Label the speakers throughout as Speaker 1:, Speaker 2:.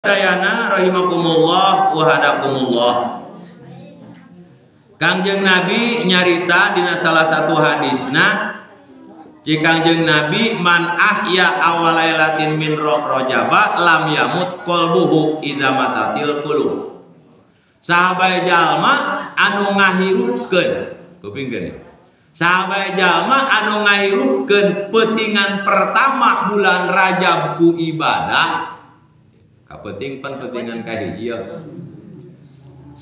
Speaker 1: Dayana rahimakumullah wa hadakumullah. Kangjeng Nabi nyarita dina salah satu hadisna jika Kangjeng Nabi man ahya awalailatin min rojaba lam yamut qalbuhu idza matatil qulub. Sahabat jalma anu ngahirupkeun kupingkeun. Sahabat jalma anu ngahirupkeun peutingan pertama bulan Rajab ku ibadah kapeting pentingan kahiji.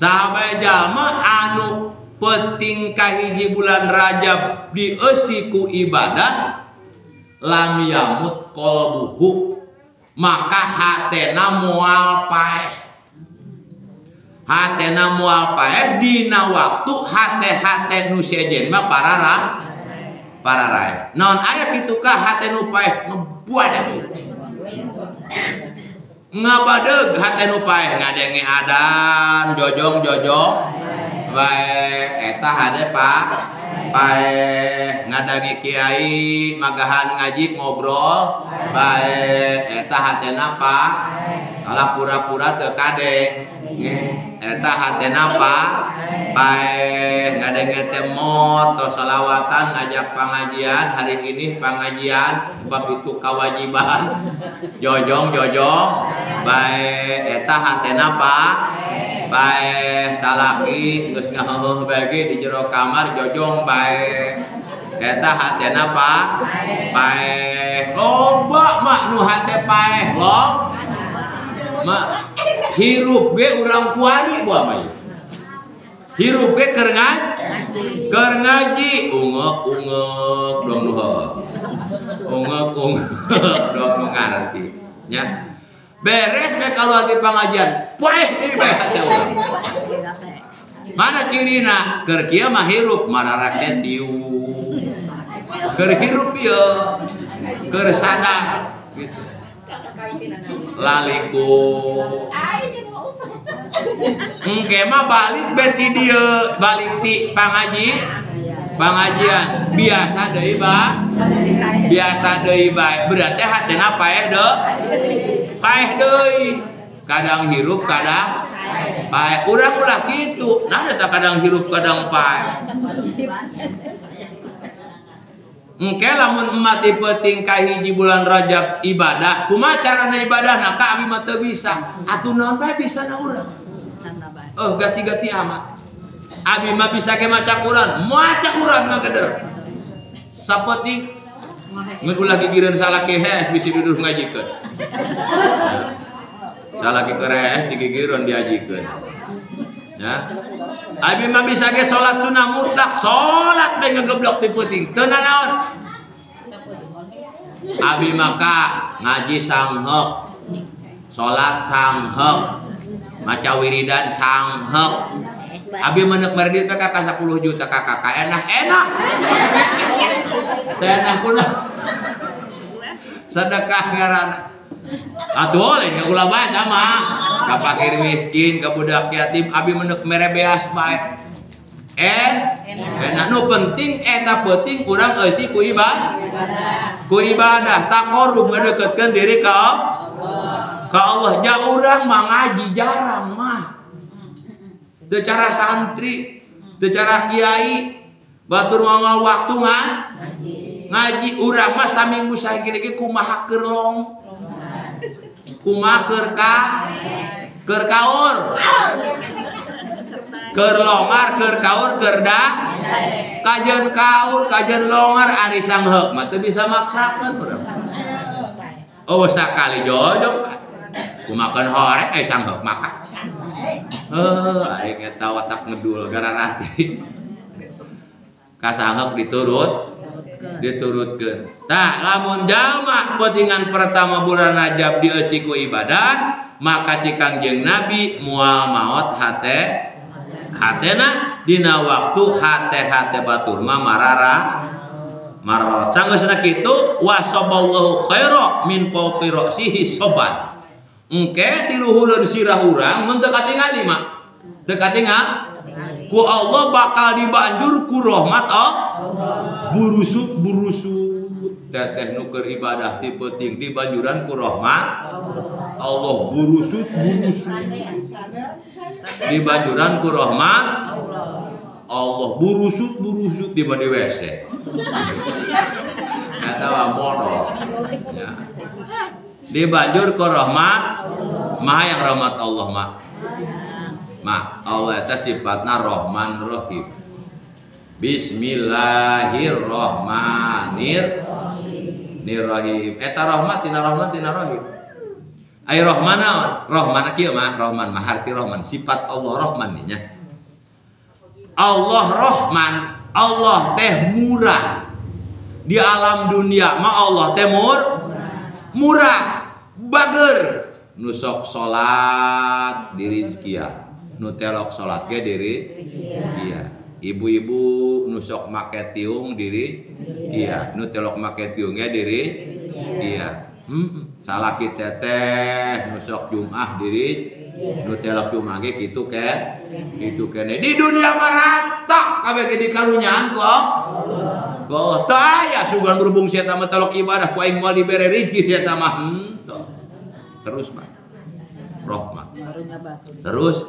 Speaker 1: Sahabat jalma anu penting kahiji bulan Rajab dieusi ku ibadah lam yamut qalbuhu maka hatena moal paeh. Hatena moal paeh dina waktu hate-hate nu sejen mah pararae. Naon aya kitu ka hate nu paeh ngebuadah. Ngabadeg hate nu paeh ngadenge adan jojong bae eta hade paeh ngadange kiai magahan ngaji ngobrol bae eta hatena kalah pura-pura teu kade eta hatena paeh ngadenge teh mot salawatan ngajak pengajian hari ini pengajian bab itu kewajiban jojong bae eta hatena bae salaki geus ngaheuh bagi di jero kamar jojong bae eta hatena paeh loba mak nu hate paeh lo mak hirup ge urang kuari buah mah hirup ge keur ngaji ungek dong duha ungek dong ngarti nya beres be kalau hati pengajian paeh deui bae hate urang mana cirina keur kieu mah hirup mararak teh tiu keur hirup ieu keur sadar gitu laliku engke mah balik beti dieu balik ti pengajian biasa deui bae berarti hatena paeh deui kadang hirup kadang paeh urang ulah kitu nah eta kadang hirup kadang paeh engke lamun mati penting kahiji bulan Rajab ibadah kumaha carana ibadahna ka abi mah teu bisa atuh naon bae bisana urang gati-gati amat abi mah bisa ge maca Quran mah geder sapoting ngeun ulah gigireun salaki hes bisi duduh ngajikeun salaki keres digigireun diajikeun ya abi mah bisa ge salat sunah mutlak salat bae ngegeblok di peuting teu naon abi maka ngaji sangheuk salat sangheuk maca wiridan sangheuk abi meuneup merdit teh ka 10 juta kakak enak teh enak kunaon sedekah ngaranna atuh lain ulah baca mah ka fakir miskin ka budak yatim abi meuneup mere beas bae enak nu penting eta penting urang eusi ku ibadah taqarrub ngadeukeutkeun diri ka Allah ja urang mah ngaji jarang mah teu cara santri teu cara kiai batur moal waktu ngaji urang mah saminggu saiki ge kumaha keur kumaha keur kaur keur longar keur kaur keur kajeun kaur kajeun longar ari sangheuk mah teu bisa maksakeun urang sakali jojog kumakan hore sangheuk makan aing eta watak ngedul gararati kasangheuk diturutkeun tah lamun jalma pentingan pertama bulan Rajab dieusi ku ibadah maka ci Kangjeng Nabi moal maot hatena dina waktu hate batur mah marot sanggeusna kitu wasaballahu khaira min fawqi ra'sihi soban engke ti luhur sirah urang mun teu katingali mah teu katingali ku Allah bakal dibanjur ku rahmat Allah burusut teteh nuker ibadah ti penting di banjuran ku rahmat Allah burusut di banjuran ku rahmat Allah burusut di mandi WC eta mah bodoh ya. Di banjur ku rahmat maha yang rahmat Allah mah Allah eta sifatna Rahman Rahim. Bismillahirrahmanirrahim. Eta rahmat tina rahim. Ai rahman naon? Rahman kieu mah rahman mah arti rahman sifat Allah Rahman nya. Allah Rahman, Allah teh murah. Di alam dunia mah Allah teh murah. Bager nu sok salat diri kieu. Nu telok salat ge diri kieu. Ibu-ibu nusok make tiung diri iya nu telok make tiung ya diri iya salaki teteh nusok Jumat diri nu telok Jumat ge kitu kene di dunia marata kabeh ge dikarunyaan ku Allah teu aya sugan berhubung sia eta mah telok ibadah ku aing moal dibere rezeki sia eta mah terus mah rahmat terus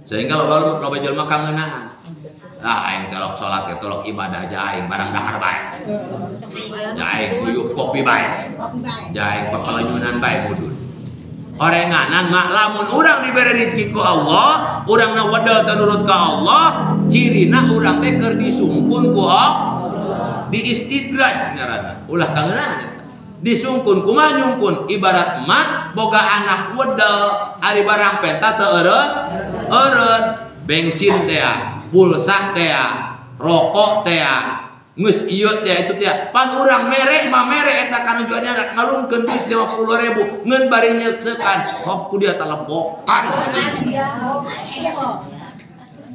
Speaker 1: sehingga loba jelema kangeunaan aing telok salat ke telok ibadah aing barang dahar bae. Aing guyup kopi bae. Aing papalanyunan bae mudun. Orenganan mah lamun urang dibere rezeki ku Allah, urangna wedel teh nurut ka Allah, cirina urang teh keur disungkun ku Allah. Di istidraj ngaranna. Ulah kangeunaan eta. Disungkun kumaha nyungkun ibarat mah boga anak wedel ari barang peta teu eureun bensin teh pulsa teh, rokok teh, geus ieu teh itu teh. Pan urang mere mah mere eta kana jualna ngalungkeun duit 50.000 ngeun bari nyeusekan, hok ku dia telepokan.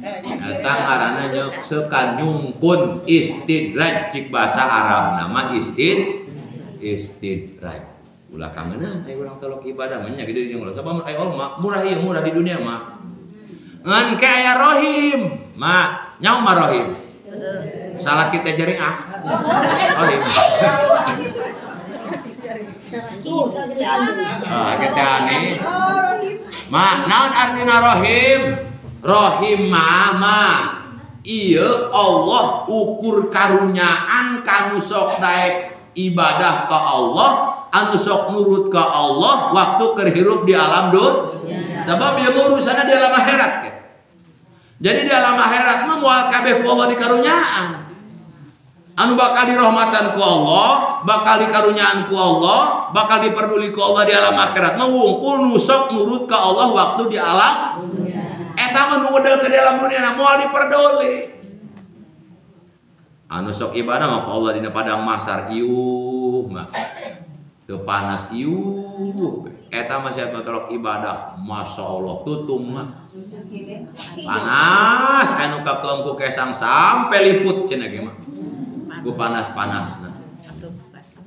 Speaker 1: Eta ngaranna nyeusekan nyungkun istidraj cik bahasa Arab nama istidraj. Ulah kangeunaan teh urang telok ibadah mah nya gede jeung ulah sabab ai Allah murah ieu murah di dunia mah. Ngan kaya rohim mak nyawa mah rohim salah kita jaring rohim kita aneh mak naon artina rohim mah iya Allah ukur karunyaan kanu sok daek ibadah ka Allah anu sok nurut ka Allah waktu kerhirup di alam dunia sebab dia urusannya di alam akhirat ke. Jadi di alam akhirat mah moal kabeh ku Allah dikarunyaan. Anu bakal dirahmatan ku Allah, bakal dikarunyaan ku Allah, bakal diperduli ku Allah di alam akhirat mah wungkul nusok nurut ka Allah waktu di alam dunia. Eta mah nu wedel ke dalam dunia moal diperduli. Anu sok ibadah mah ku Allah dina padang mahsyar iuh mah. Teu panas iuh. Eta mah sia tolok ibadah masyaallah tutung mah panas anu kakeum ku kesang sampe liput cenah ge mah ku panas-panasna.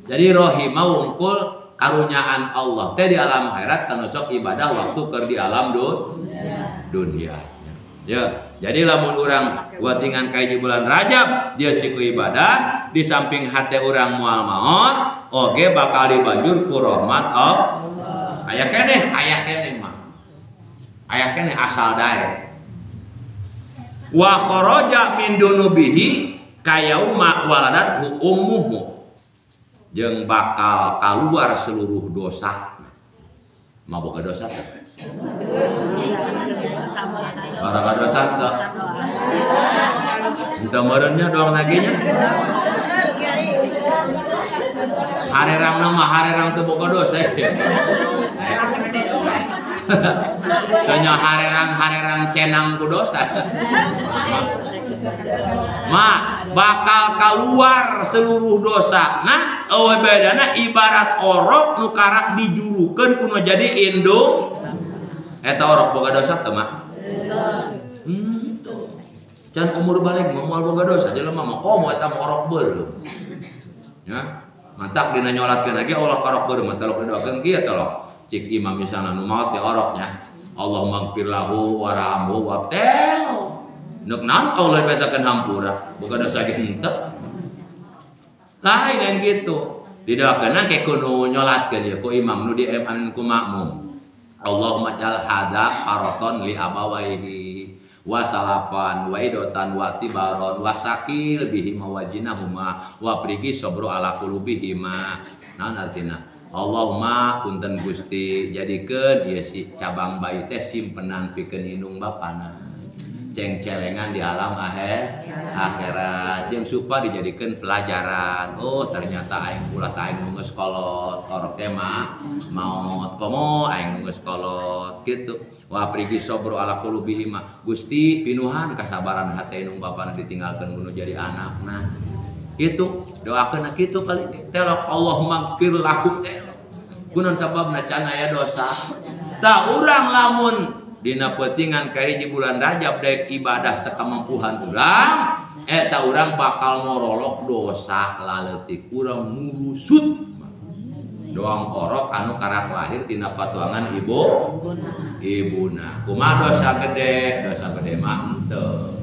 Speaker 1: Jadi rohim mah wungkul karunyaan Allah teh di alam akhirat kana sok ibadah waktu keur di alam dunia. Ya, jadi lamun urang watingan kaji bulan Rajab dia siku ibadah di samping hate urang moal maot oge bakal dibanjur ku rahmat Allah. Aya keneh mah. Aya keneh asal dae. Wa kharaja min dunubihi kayauma waladathu ummuhu. Jeung bakal kaluar seluruh dosa. Mabok dosa teh. Bara dosa teh. Entah meureunnya doang naginya. Harerang nama harerang teu boga dosa. Tanya harerang cenang ku dosa. Ma bakal keluar seluruh dosa. Nah, eueuh bedana ibarat orok nu karak dijurukeun kuno jadi indung. Eta orok boga dosa teu mah. Can umur balik moal boga dosa jelema mah komo eta orok beureum. Ya, mantap dina nyolatkeun lagi Allah orok beureum mah telok didoakeun kieu telok. Cik imam misalna nu maot teh oroknya Allahumma gfir lahu warhamhu wabta'hu. Neuk naon Allah petakeun hampura boga dosa ge henteu. Lain gitu. Didoakeun ke kudu nyolatkeun ya ku imam nu diamin ku makmum. Allahumma jal hada paraton li abawaihi wa salapan wa idotan wa tibaron wa sakil bihima wa jinahuma wa prigi sobro ala qulubihima. Naon artina? Allahumma punten Gusti jadikeun ieu si cabang bayi teh simpenan pikeun indung bapana. Ceng-celengan di alam akhirat jeung supa dijadikeun pelajaran. Oh ternyata aing ulah aing nu geus kolot orok teh mah maot komo aing nu geus kolot kitu. Wa prigi sobro ala qulubihim Gusti pinuhan kasabaran hate nu bapana ditinggalkeun kudu jadi anakna. Itu doakeun kitu kali telok Allahumma gfir lahu teh. Kunaon sababna can aya dosa. Tah urang lamun dina peutingan kahiji bulan Rajab daek ibadah sakamampuhan urang eta urang bakal ngorolok dosa laleutik urang ngurusut doang orok anu karak lahir tina patuangan ibuna kumaha dosa gede mah henteu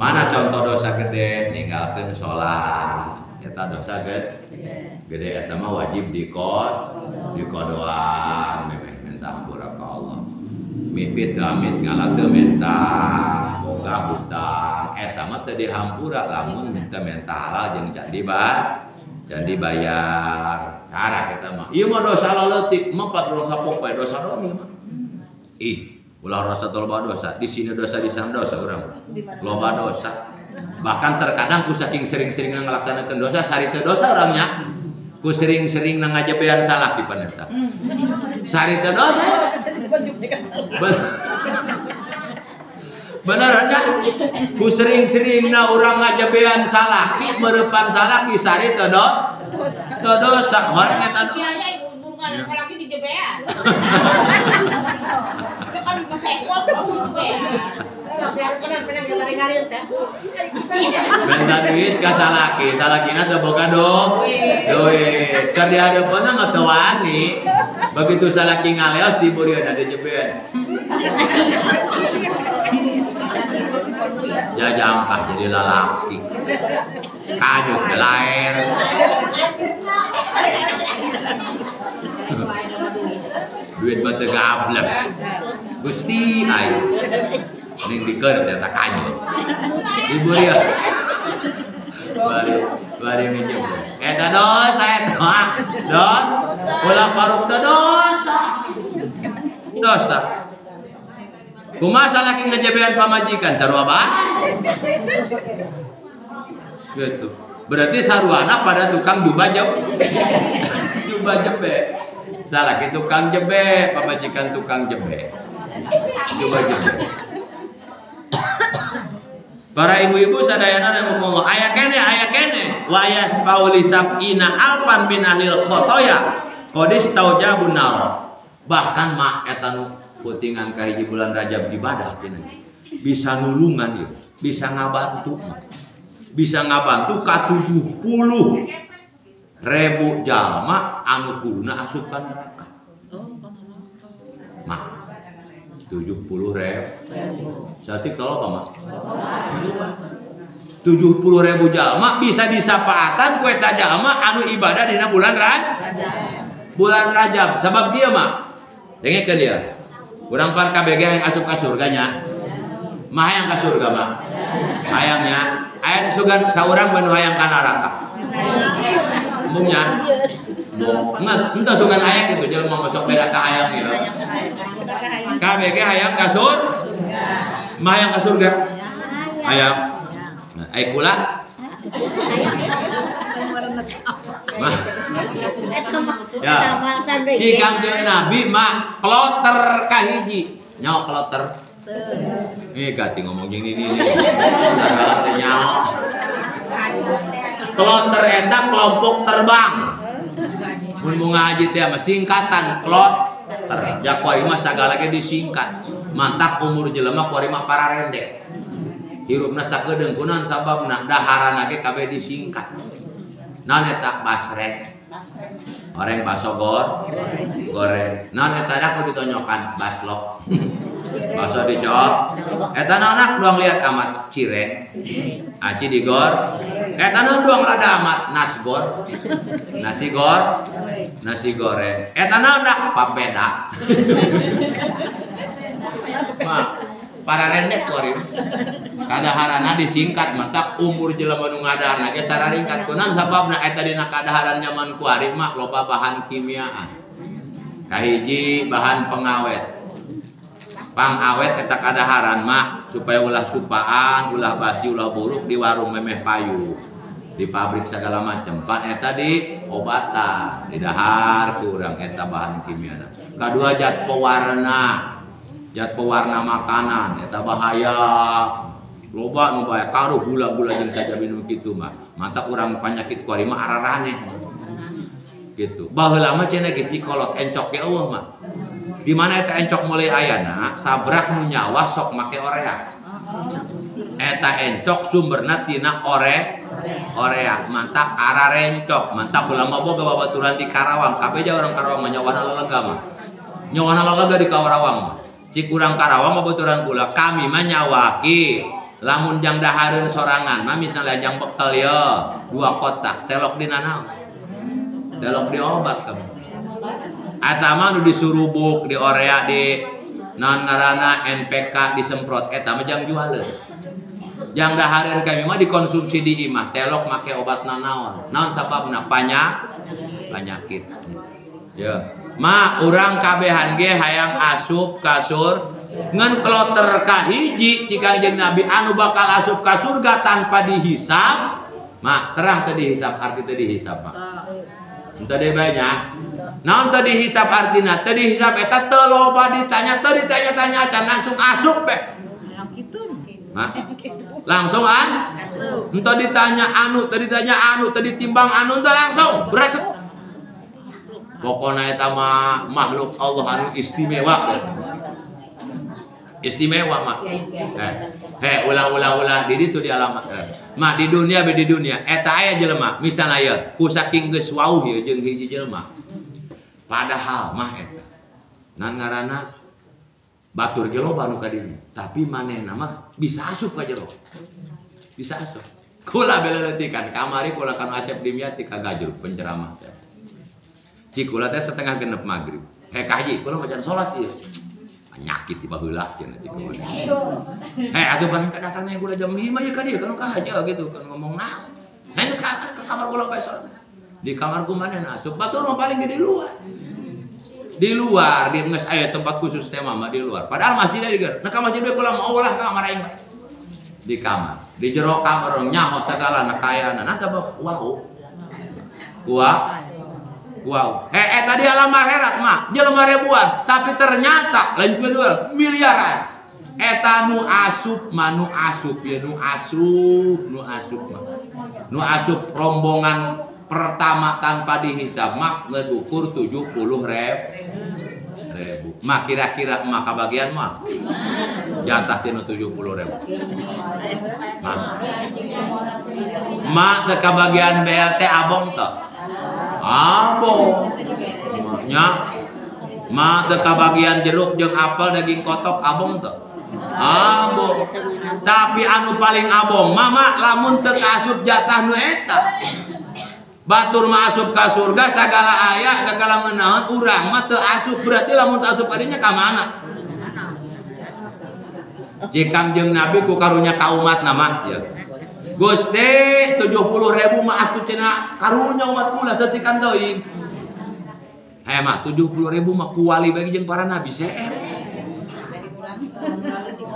Speaker 1: mana contoh dosa gede ninggalkeun salat eta dosa gede eta mah wajib dikodoan memeh minta hampura ka Allah mipit amit ngalate menta boga hutang eta mah teu dihampura lamun minta halal jeung can dibayar cara kita mah ieu mah dosa leutik mah dosa popoe dosa doang mah ulah rasa loba dosa di sini dosa di sana dosa urang loba dosa bahkan terkadang ku saking sering-sering ngalaksanakeun dosa sari teu dosa urangnya ku sering-sering ngajabean salah di paneta sari teu dosa beneran dah ku sering-sering na urang ngajabean salaki meurepan salaki sari teu dosa horeng eta dosa hubungan salaki di jebean kan kesekol tuh jebean bener ngari-ngari teh benda duit ka salakina teu boga duit keur dihadeupna mah teu wani begitu salaki ngaleos dibeureun ada jebean ya jampah jadi lalaki kanyut lair duit batu gablek Gusti aing ning dikeun eta kanyut ibu dia bari minjem eta dosa ulah paruk teh dosa kumaha salaki ngajabean pamajikan sarua bae gitu berarti saruana pada tukang jubah jebe salaki tukang jebe pamajikan tukang jebe jubah jebe para ibu-ibu sadayana rahimakumullah aya kene wa yasfauli sab'ina alfan min ahlil khotoya qadis taujabun nar bahkan mak eta nu putingan kahiji bulan Rajab ibadah kene bisa nulungan ieu bisa ngabantu ka 70.000 jalma anu kuduna asup ka neraka mah 70.000 satik tolong apa mah 70.000 jalma bisa disapaatan ku eta jalma anu ibadah dina bulan Rajab sabab kieu mah dengekeun dia urang par KBG yang asup ka surganya mah hayang ka surga mah hayangnya aya sugan saurang ban hayang ka neraka umumnya entah sugan hayang kitu jelema masuk beda ka hayang ieu KBG hayang ka surga mah hayang ka surga hayang ai kula ya cikang jeung nabi mah kloter kahiji nyaho kloter gati ngomong jeung ini sagala teh nyaho kloter eta kelompok terbang mun ngaji teh mah singkatan kloter ya kuari mah sagala ge disingkat mantap umur jelema kuari mah pararendek hirupna sakedeung kunaon sababna daharana ge kabeh disingkat naon eta basrek Goreng bakso goreng. Naon eta dak ditonyokan baslok. Bakso dicol. Eta naon doang lihat amat cireng. Aci digor. Eta naon doang lada amat nasgor. Nasi goreng. Eta naon dak papeda. Mak, para rendek kuari. Kadaharana disingkat mata umur jelema nu ngadarna ge sararingkat kunaon sababna eta dina kadaharan nyaman kuari mah loba bahan kimiaan. Kahiji bahan pengawet. Pangawet eta kadaharan mah supaya ulah supaan, ulah basi, ulah buruk di warung memeh payu. Di pabrik segala macam. Pan eta di obatan, di dahar kurang eta bahan kimiana. Kadua zat pewarna makanan eta bahaya. Loba nu bahaya karuh gula-gula jeung saja minum kitu mah. Mata urang panyakit kuari mah araraneh. Gitu. Baheula mah cenah ge cikolot encok ge eueuh mah. Di mana eta encok mulai ayana sabrak nu nyawa sok make orea. Eta encok sumberna tina orea. Mantap ararencok. Mantap ulah mah boga babaturan di Karawang. Kabeh ja orang Karawang mah nyawana lalaga mah. Nyawana lalaga di Karawang mah. Cik urang Karawang babaturan kula kami mah nyawaki. Lamun jang dahareun sorangan mah misalnya jang bekel ya 2 kotak telok di nanaon. Telok di obat kamu. Eta mah nu disurubuk di orea di naon ngaranna NPK disemprot eta mah jang jualeun. Jang dahareun kami mah dikonsumsi di imah telok make obat nanaon. Naon sababna penyakit. Ya. Ma urang kabehan ge hayang asup kasur ngan kloter kahiji cika jeung Nabi anu bakal asup ka surga tanpa dihisab. Ma terang teu dihisab arti teu dihisab mah. Henteu deui banyak. Naon teu dihisab artina? Teu dihisab eta teu loba ditanya, teu ditanya-tanya can langsung asup be. Nah, langsung asup. Henteu ditanya anu, teu ditanya anu, teu ditimbang anu, teu langsung beresek. Pokona eta mah makhluk Allah anu istimewa. Istimewa mah. Ulah di ditu di alamat. Mah di dunia be di dunia eta aya jelema misalna aya ku saking geus wauh ieu jeung hiji jelema. Padahal mah eta nan ngaranna batur ge loba nu ka dinya, tapi manehna mah bisa asup ka jero. Bisa asup. Kula beleleutikan kamari kula kan Asep Dimyati ka Gajruk penceramah. Cik kula teh setengah genep magrib. Kaji kula macan salat ieu. Penyakit di baheula cenah cik kula. Atuh pan kedatangna kula jam 5 ya ka dieu kan ka haja gitu kan ngomong naon. Geus ka kamar kula bae salat. Di kamarku manehna asup batur mah paling di luar. Di luar dia geus aya tempat khusus teh mah di luar. Padahal masjid di dieu. Nah ka masjid we kula mau ulah kamar aing. Di kamar. Di jero kamar nyaho sagala nakayana. Nah sabab wow. Tadi alam akhirat mah jelema ribuan, tapi ternyata lain jual miliaran. Eta nu asup mah nu asup rombongan pertama tanpa dihisab mah ngeukur 70.000. Mah kira-kira mah kabagian mah jatah tina 70.000. Mah teu kabagian BLT abong teu. Abong nya mah teu kabagian jeruk jeung apel daging kotok abong teu. Abong. Tapi anu paling abong mah lamun teu kaasup jatah nu eta. Batur mah asup ka surga sagala aya gagala meunaan urang mah teu asup berarti lamun teu asup adinya ka mana? Jika jeung Nabi ku karunya ka umatna mah ya. Gusti 70.000 mah atuh cenah karunya umat kula saeutik teuing. Mah 70.000 mah ku wali bagi jeung para nabi seep.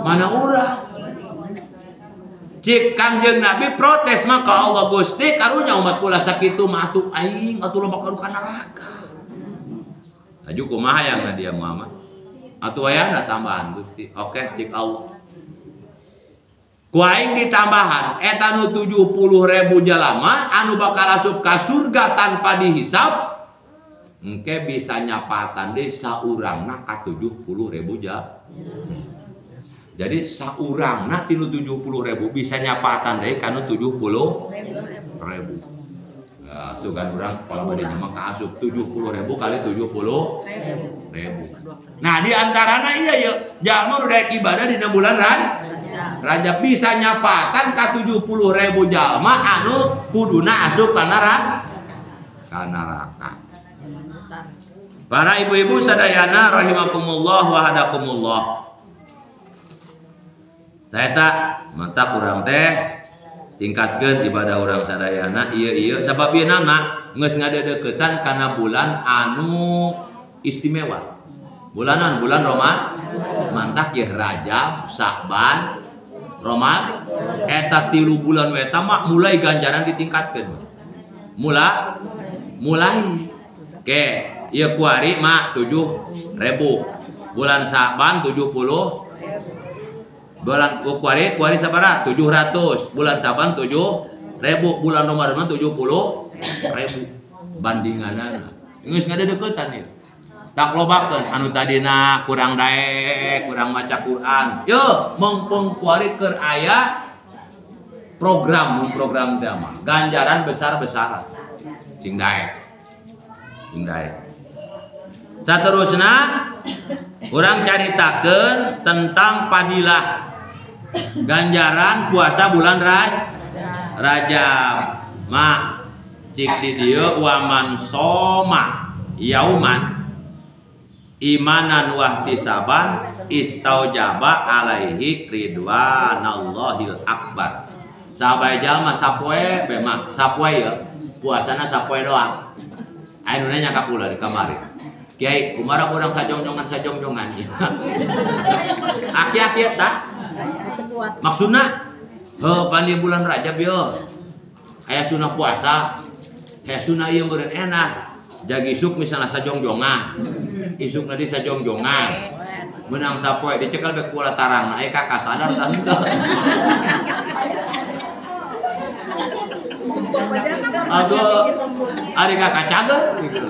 Speaker 1: Mana urang? Cik Kanjeng Nabi protes mah ka Allah Gusti karunya umat kula sakitu mah atuh aing atuh loba karukan neraka. Aju kumaha yang dia Muhammad? Atuh aya da tambahan Gusti. Oke cik Allah. Ku aing ditambahan eta nu 70.000 jalama anu bakal asup ka surga tanpa dihisab. Engke bisa nyapatan deui saurangna ka 70.000 jalma. Jadi saurangna tinu 70.000 bisa nyapatan deui kana 70.000. Sugan orang kalau bade mah kaasup 70.000 kali 70.000. Nah, di antarana iya ya, jalma nu daek ibadah dina bulan Rajab bisa nyapatan ka 70.000 jalma anu kuduna asup kana neraka. Para ibu-ibu sadayana rahimakumullah wa hadakumullah. Saya tak mantap urang teh tingkatkeun ibadah urang sadayana ieu sababina geus ngadedeukeutan kana bulan anu istimewa. Bulan Ramadan mantak ya Rajab, Sa'ban, Ramadan eta 3 bulan we eta mah mulai ganjaran ditingkatkeun. Mulai oke, ieu kuari mah 7.000. Bulan Sa'ban 70. Bulan kuari sabaraha 700. Bulan Sa'ban 7.000. Bulan Ramadan 70.000. Bandinganana geus ngadedeukeutan ieu. Tak lobakeun anu tadina kurang daek, kurang maca Quran. Yo, mumpung kuari keur aya program teh mah. Ganjaran besar-besaran. Sing daek. Saterusna urang caritakeun tentang padilah ganjaran puasa bulan Rajab. Mak cik di dieu waman soma yauman imanan wahtisaban istaujaba alaihi ridwanallahil akbar. Sahabat jalma sapoe bema sapoe ya puasana sapoe doang. Anu nanya ka kula di kamari. Kiai kumaha urang sajongjongan aki-aki eta maksudna pandi bulan Rajab yo aya sunah puasa aya sunah ieu meureun enak jagi isuk misalnya sajongjongan isuk nadi sajongjongan menang sapoe dicekel bek kula tarang aya kakak sadar tah henteu aduh ari kakak cager gitu.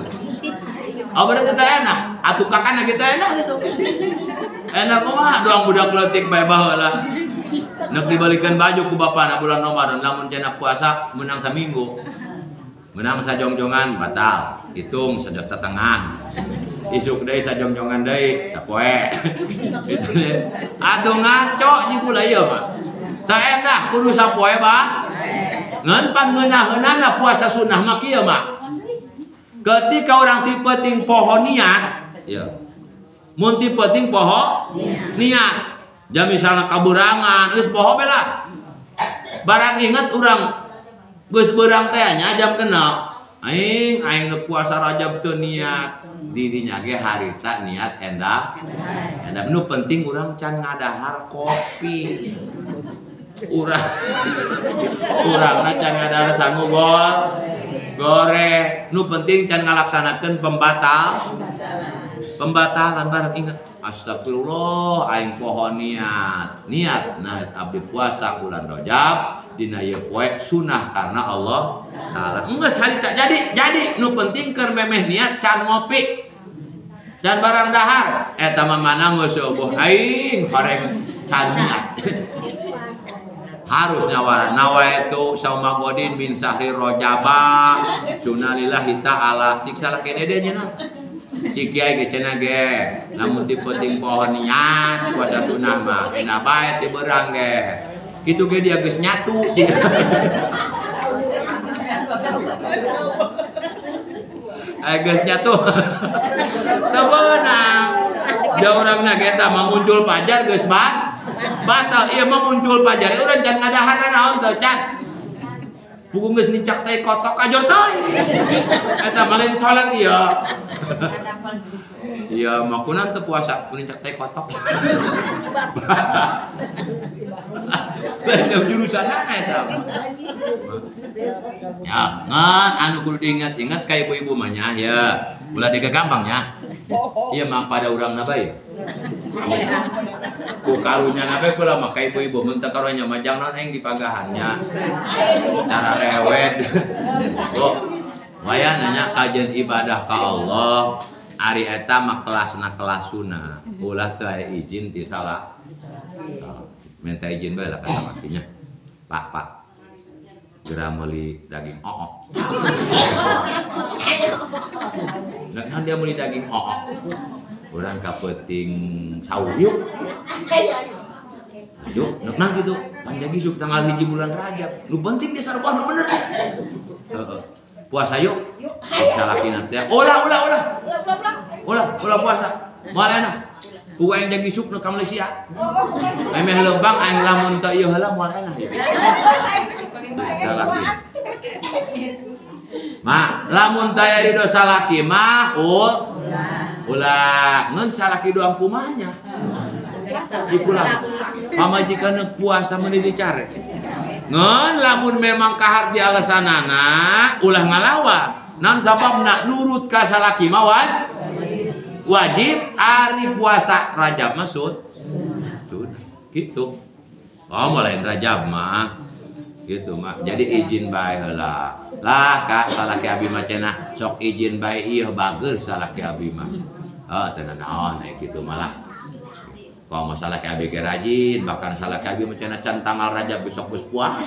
Speaker 1: Oh berarti teh enak, atuh kakana kita enak gitu. Enak mah doang budak leutik bae baheula. Neuk dibalikeun baju ku bapana bulan Ramadan lamun cenah puasa menang saminggu. Menang sajongjongan batal, hitung 1,5. Isuk deui sajongjongan deui sapoe. Itu deh. Atuh ngaco jeung kula ieu mah. Tah enak kudu sapoe bah. Ngan pan ngeunah-eunana puasa sunnah mah kieu mah. Ketika orang tipe ting poho niat, ya, mun tipe ting poho niat, jam misalnya kaburangan, geus poho bela, barang inget orang geus beurang tehnya jam kenal, aing puasa Rajab teu niat, dirinya ge harita niat endah, nu penting orang can ngadahar kopi, urangna can ngadahar sangu goreng, nu penting can ngalaksanakeun pembatalan barang inget astagfirullah aing poho niat nah abdi puasa bulan Rajab dina ieu poe sunah karena Allah taala geus harita jadi nu penting keur memeh niat can ngopi can barang dahar eta mah mana geus eueuh aing bareng can niat harus nyawaran nawaitu sauma godin min sahri rajaba sunalillahi ta'ala cik salah kene deui nya cik kiai ge cenah ge lamun tipe ting pohon niat puasa sunah mah enak bae ti beurang ge kitu ge dia geus nyatu geus nyatu teu beunang da urangna ge eta mah muncul pajar geus batal ieu mah muncul pajar urang can ngadaharna naon teu can buku geus nincak teh kotok kajor teh eta mah lain salat ieu iya mah kunaon teu puasa nincak teh kotok batal lain jurusanana eta ya ngan anu kudu diingat-ingat ka ibu-ibu mah nya ya ulah digampang nya iya mah pada urang na bae ku karunya nabe kula mah ka ibu-ibu mun teu karunya mah jangan yang dipagahannya cara lewet oh waya nanya kajian ibadah ka Allah ari eta mah kelasna kelas sunah ulah teu aya izin ti salah minta izin bae lah kata makinya pak geura meuli daging oo. Nah, dia meuli daging oo. Urang ka peuting saur yuk. Yuk, nah gitu. Panjagi suk tanggal 1 bulan Rajab. Nu penting dia sarua nu bener. Heeh. Puasa yuk. Salakina teh. Ulah puasa. Moal enak. Puga yang jagi suk nu ka Malaysia. Emeh leumbang aing lamun teu ieu heula moal enak ya. Salaki. Ma, lamun taya ridho salaki mah ulah ngeun salaki doang kumanya. Dikulang. Pamajikan puasa meuni dicare. Ngeun lamun memang kahar di alasanana ulah ngalawan. Naon sababna nurut ka salaki mah wajib ari puasa Rajab mah sunnah. Gitu. Oh, mulai Rajab mah gitu mah. Jadi izin bae heula. Lah ka salaki abi mah cenah sok izin bae ieu bager salaki abi mah. Oh, teu naon kitu malah. Kalau masalah KB ke rajin, bahkan salah KB macam can tanggal Rajab besok geus puasa.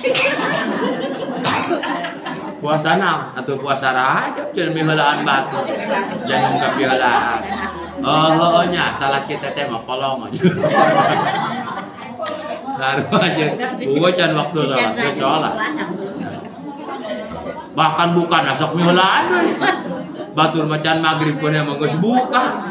Speaker 1: Puasa naon atau puasa Rajab jangan miheulaan batu. Jangan ka piheulaan. Oh nya salah kita teh mah kolong aja. Baru aja. Gua can waktu salat ke salat. Bahkan bukan asok miheulaan deui. Batur macan magrib pun emang geus buka.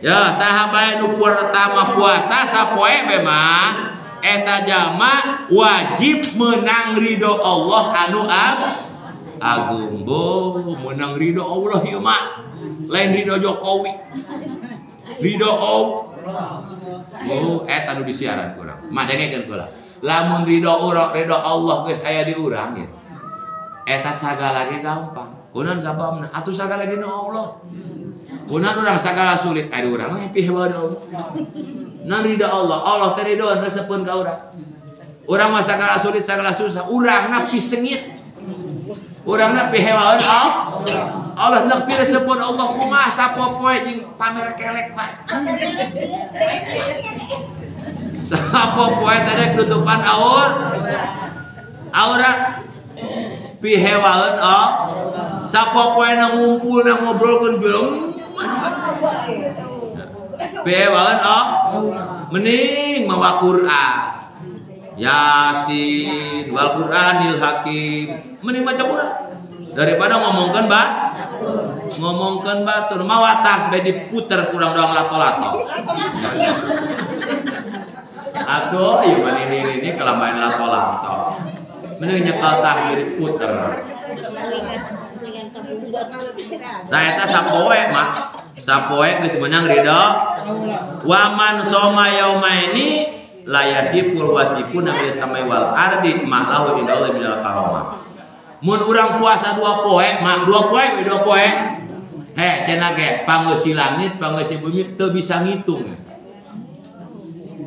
Speaker 1: Ya sahabat nu pertama puasa sapoe memang eta jama wajib menang ridho Allah anu agung. Menang ridho Allah ieu mah lain ridho Jokowi. Ridho Allah. Eta nu disiaran kurang. Mah dengekeun kula. Lamun ridho Allah geus aya di urang ya. Eta sagala ge gampang. Kunaon sababna? Atuh sagala ge nu Allah. Kunaon urang sagala sulit aya urang mah happy hebat Allah. Nan ridha Allah teh ridhoan resepkeun ka urang. Urang mah sagala sulit sagala susah, urangna pi sengit. Urangna pi hewaeun Allah nepi resepkeun Allah kumaha sapopoe jeung pamer kelek bae. Sapopoe teh nutupan aurat pi hewaeun sapopoe na ngumpul na ngobrolkeun belum bewaeun mending mawa Quran Yasin wal Qur'anil Hakim mending maca Quran daripada ngomongkeun batur mawa tasbih diputer kurang doang lato-lato. Aduh ieu mah ini kelambain lato-lato. Mending nyekel tasbih diputer. Nah eta sapoe geus meunang ridho. Waman soma yaumaini la yasiful wasifun bil samai wal ardi ma'lahu indallahi minal karamah. Mun urang puasa 2 poe, mah 2 poe. Cenah ge pangeus langit, pangeus bumi teu bisa ngitung.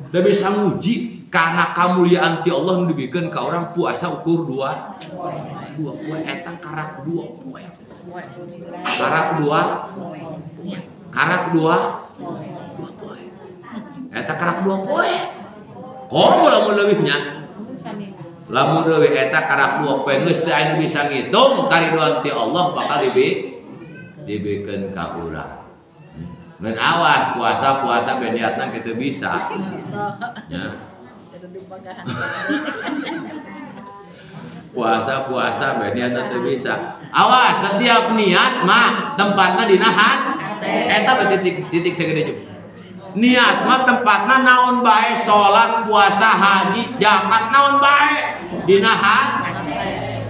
Speaker 1: Teu bisa nguji karena kamuliaan ti Allah nu dibikeun ka urang puasa ukur 2 poe eta karak 2 poe. Karak 2 poe. Eta karak 2 poe. Komo lamun leuwihnya. Lamun leuwih eta karak 2 poe geus teu aya nu bisa ngitung karidoan ti Allah bakal dibikeun ka urang. Ngan awas puasa ben niatna kitu bisa. Ya. Puasa ben niatna teu bisa. Awas setiap niat mah tempatna dina hati. Eta titik segede jeung. Niat mah tempatna naon bae salat, puasa, haji, zakat naon bae dina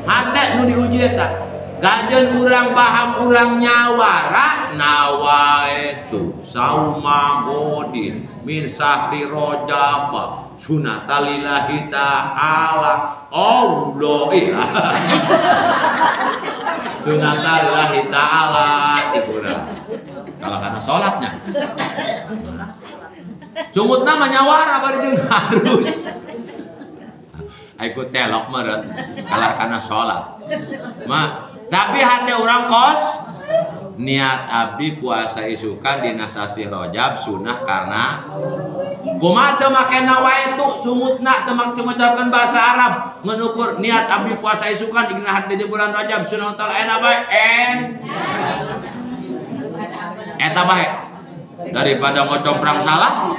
Speaker 1: hate nu diuji eta. Gajeun urang paham urang nyawara nawaitu sauma godin min sahri Rajab sunatalillahi ta'ala Allah sunatalillahi ta'ala dikurang kalau karena sholatnya cumut nama nyawara bari jeung harus aku telok meureun kalau karena sholat mah tapi hati orang kos niat abdi puasa isukan dina sasi Rajab sunah karena Kumaha teu make nawaitu sumutna teu make mengucapkeun bahasa Arab ngenukur niat abdi puasa isukan dina hati di bulan Rajab sunnatul ena bae eta bae daripada ngocomprang salah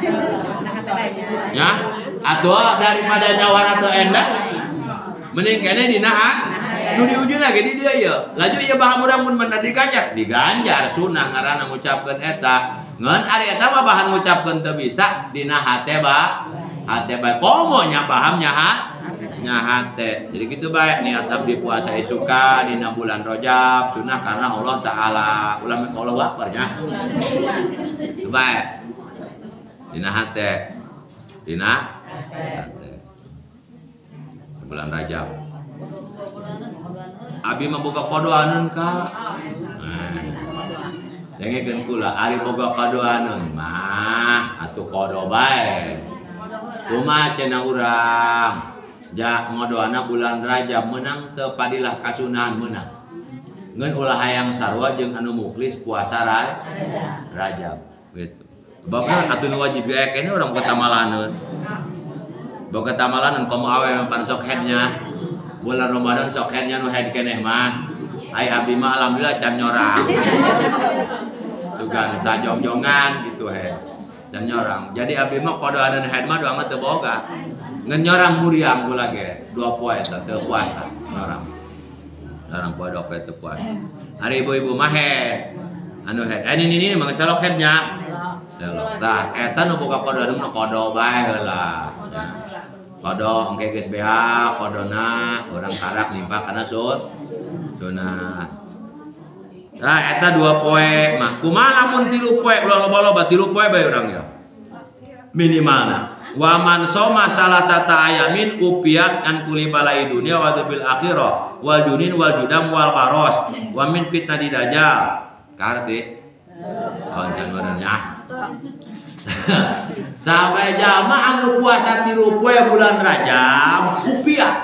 Speaker 1: ya atuh daripada nyawara teu endah mending kene dina nu diujuna ge di dieu ye laju ieu bahan urang mun bener diganjar sunah ngaranna ngucapkeun eta ngan ari eta mah bahan ngucapkeun teu bisa dina hate bae komo nya paham nya hate jadi gitu bae niat abdi puasa isuka dina bulan Rajab sunah karena Allah taala ulah mah Allahu akbar nya bae dina hate bulan Rajab abi mah boga kodoaneun ka dengekeun kula ari boga kodoaneun mah atuh kodo bae kumaha cenah urang ja ngodoana bulan Rajab menang teu padilah kasunahan meunang ngeun ulah hayang sarua jeung anu muklis puasa Rajab gitu babna atuh nu wajib aya kene urang kota malaneun boga tamalaneun komo awe pan sok headnya bulan Ramadan sok headnya nu head keneh mah ai abdi mah alhamdulillah can nyorang tugan sajongjongan gitu can nyorang jadi abdi mah kodo ada head mah doang teu boga ngeun nyorang muriang kula ge 2 poe teu puasa nyorang poe 2 poe teu puasa hari ibu-ibu mah head anu head ini mah salok headnya tah eta nu boga kodo anu kodo bae heula kodo engke geus beak kodona urang karak nimpa kana sunah nah eta 2 poe mah kumaha lamun 3 poe ulah loba-loba 3 poe bae urang ya minimalna wa man soma salasata ayamin upiat an kulli balai dunya wa bil akhirah wal dunin wal judam wal baros wa min fitnati dajjal karti konten benernya sampai jamaah anu puasa 3 poe bulan Rajab upiat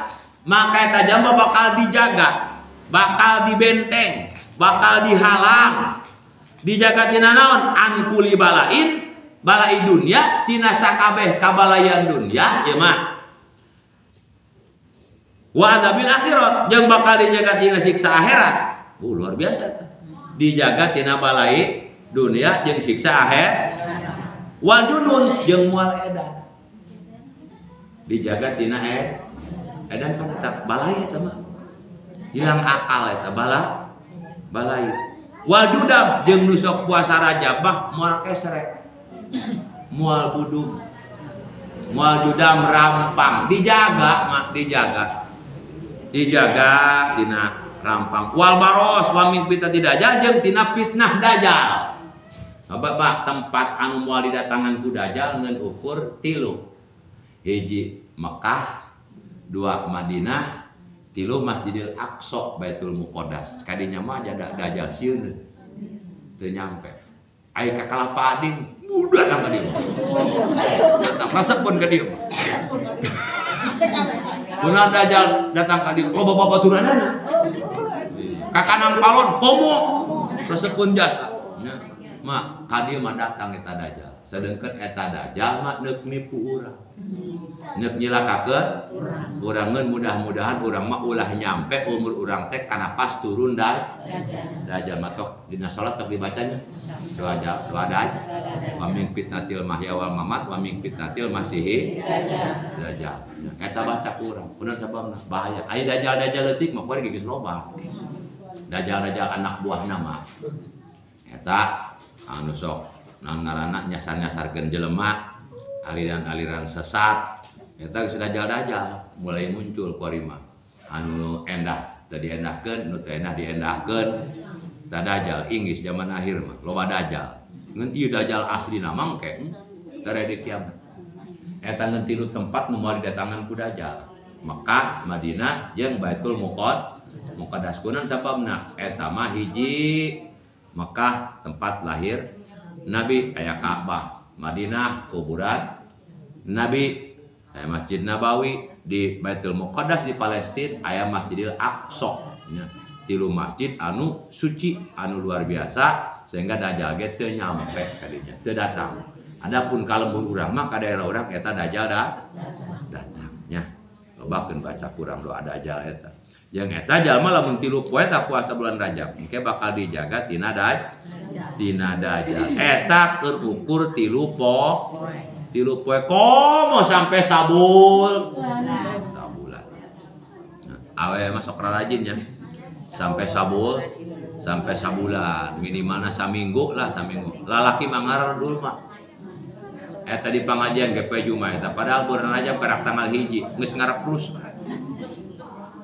Speaker 1: maka eta jama bakal dijaga bakal dibenteng bakal dihalang dijaga tina naon an kuli balai dunya tina sakabeh kabalayan dunya ieu mah wa adzabil akhirat jeung bakal dijaga tina siksa akhirat luar biasa tuh dijaga tina balai dunya jeung siksa akhirat wal junun jeung moal edan dijaga tina edan kan eta balai eta mah hilang akal eta balai wal judam jeung nu sok puasa Rajab mah moal kesrek moal budung moal judam rampang dijaga tina rampang wal baros wa min fitnati dajjal jeung tina fitnah dajjal Bapak tempat anu moal didatangan ku dajjal ngeun ukur 3 hiji Mekah 2 Madinah 3 Masjidil Aqsa Baitul Muqaddas kadinya mah ada dajjal sieun teu nyampe ai ka Kalapa Ading budak ka dieu datang resepkeun ka dieu Kunaon dajjal datang ka dieu loba babaturanana ka Kanang Palon komo resepkeun jasa mak kadieu mah datang eta dajjal sedengkeun eta dajjal mah neuk nipu urang neuk nyilakakeun urang ngeun mudah-mudahan urang mah ulah nyampe umur urang teh kana pas turun dajjal mah tok dina salat sok dibacanya doa dajjal wa min fitnatil mahya wal mamat wa min fitnatil masihi dajjal eta baca urang kunaon sababna bahaya aya dajjal leutik mah kuari geus loba dajjal anak buahna mah eta anu sok naon ngaranna nyasar-nyasarkeun jelema aliran-aliran sesat eta geus dajjal mulai muncul kuari mah anu endah teu diendahkeun nu teu endah diendahkeun ta dajjal inggis zaman akhir mah loba dajjal ngeun ieu dajjal aslina mangke tare di kiamat eta ngeun 3 tempat nu moal didatangan ku dajjal Mekah Madinah jeung Baitul Muqaddas kunaon sababna eta mah hiji Mekah tempat lahir Nabi aya Ka'bah, Madinah kuburan Nabi, aya Masjid Nabawi di Baitul Muqaddas di Palestina aya Masjidil Aqsa nya. 3 masjid anu suci anu luar biasa sehingga dajjal ge teu nyampe ka dinya, teu datang. Adapun kalembur urang mah ka daerah urang eta dajal datangnya. Lobakeun baca kurang doa dajal eta. Yang eta jalma lamun 3 poe tak puasa bulan Rajab, engke bakal dijaga tina dajal. Eta keur ukur 3 poe komo sampai sabulan. Awe masuk rajin ya. Sampai sabulan, minimalna saminggu. Lalaki mangarar dulu mah. Eta di pangajian ge poe Jumat eta padahal bulan Rajab kerak tanggal 1 geus ngarep plus.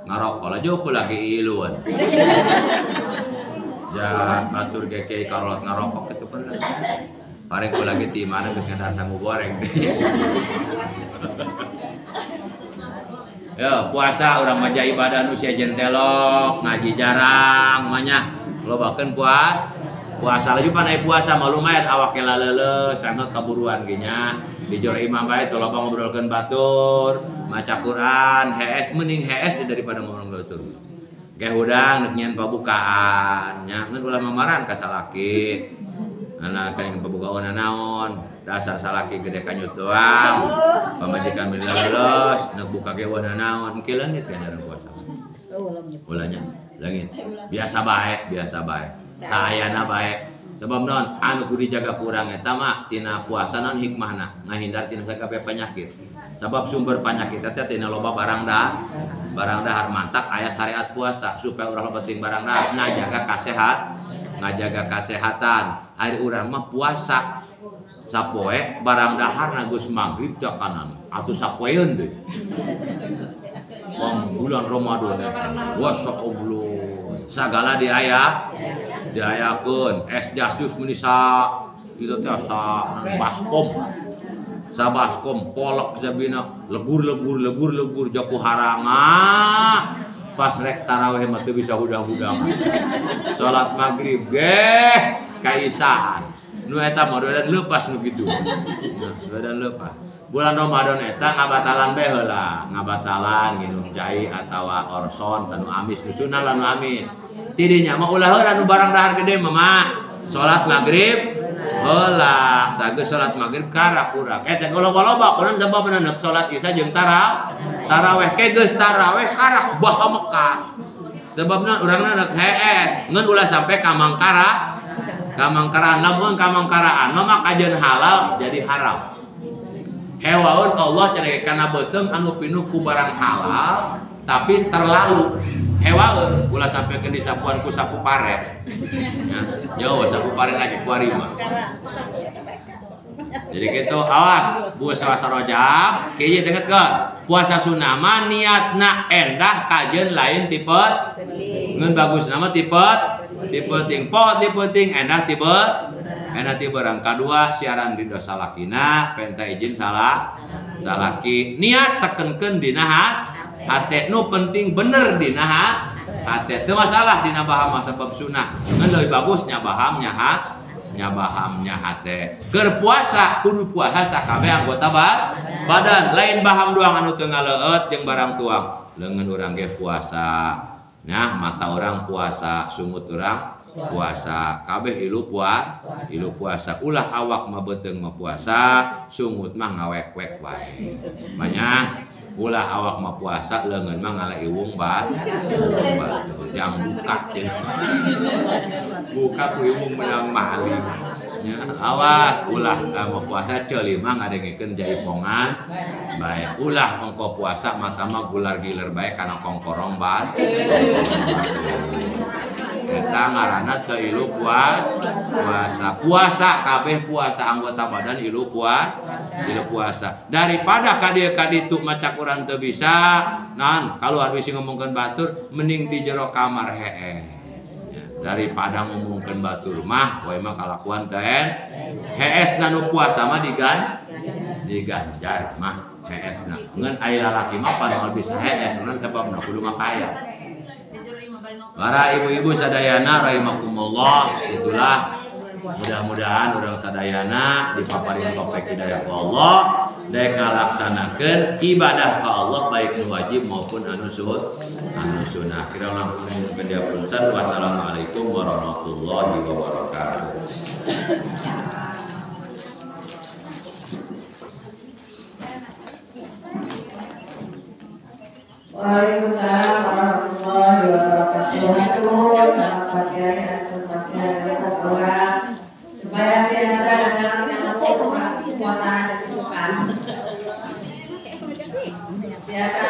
Speaker 1: Ngarokok aja aku lagi iluan. Jangan batur geke karolot ngarokok itu bener. Pareng ku lagi ti mana geus ngadar sangu goreng. Ya, puasa urang mah ibadah nu sia jentelok, ngaji jarang manya. Lobakeun puasa lagi pan aya puasa mah lumayan awake laleuleus, sangat kaburuan ge nya. Di jor imam bae teu loba ngobrolkeun batur, maca Quran, mending daripada ngobrol batur. Ge hudang neuk nyen pabukaan nya, ngeun ulah mamaran ka salaki. Anak kayak pembukaan naon dasar salaki gede kanyut doang pamajikan bila lulus nak buka kewan naon engke leungit kan dalam puasa ulanya leungit biasa bae sayana bae sebab naon anu kudu dijaga kurang eta mah tina puasa naon hikmahna ngahindar tina sakabeh penyakit sebab sumber penyakit teh tina loba barang dahar mantak aya syariat puasa supaya urang penting barang dahar ngajaga kesehatan. Hari urang mah puasa sapoe barang dahar nagus maghrib cak kanan atuh sapoeun deui. Bulan Ramadan wasakullu sagala diayakeun es jastus menisa itu teh baskom polok sabina legur jaku haranga pas rek tarawih mah teu bisa hudang-hudang. Salat maghrib ge kaisaan. Nu eta mah dodan leupas nu kitu. Dodan leupas. Bulan Ramadan eta ngabatalan bae heula, ngabatalan nginum cai atawa orson tanu amis nu sunah lan amis. Tidinya mah ulah heula nu barang dahar gede mah. Salat maghrib heula, tageus salat maghrib karak urang. Eta loba-loba kunaon sababna neuk salat isya jeung taraweh kegeus taraweh karak baha Mekah. Sebabna urangna neuk hees, ngeun ulah sampai kamangkaraan namun kamangkaraan mah kajeun halal jadi haram. Hewaun Allah cenah kana beuteung anu pinuh ku barang halal tapi terlalu. Hewaun ulah sampekeun di sapuan ku sapu pare. Ya, sapu pare lagi ku arima. Jadi gitu, awas puasa Rajab, kieu teh puasa sunnah mah niatna endah kajeun lain tipe ngeun bagus nama tipe ting endah tipe rang kadua siaran ridho salakina penta izin salaki niat tekenkeun dina hate nu penting bener dina hate teu masalah dina baham sebab sunnah ngeun leuwih bagus nya bahamnya hate keur puasa kudu puasa sakabeh anggota badan lain baham doang anu teu ngaleut jeung barang tuang leungeun urang ge puasa nah mata orang puasa sumut urang puasa kabeh ilu puasa ulah awak mah beuteung mah puasa sungut mah ngawek-wek wae banyak ulah awak mah puasa leungeun mah ngaliwung yang buka ku iwung menang maling ya awas ulah mah puasa ceuli mah ngadengikeun jaipongan bae ulah mangko puasa mata mah gular-giler bae kana kongkorong eta ngaranna teu ilu puasa kabeh puasa anggota badan ilu puasa daripada kadieu-kaditu maca Quran teu bisa naon kaluar bisi ngomongkeun batur mending di jero kamar hee daripada ngomongkeun batur mah wae mah kalakuan teh heesna nu puasa mah diganjar mah heesna ngeun aya lalaki mah padamal bisa hees naon sababna kudu makaya. Para ibu-ibu sadayana rahimakumullah itulah mudah-mudahan urang sadayana dipaparin taufik hidayah ku Allah daek ngalaksanakeun ibadah ka Allah baik nu wajib maupun anu sunnah. Kira langkung dia punten wassalamualaikum warahmatullahi wabarakatuh.
Speaker 2: Waalaikumsalam warahmatullahi wabarakatuh. Selamat pagi antusiasnya dan program supaya biasa jangan kita puasa dan kesukaan. Biasa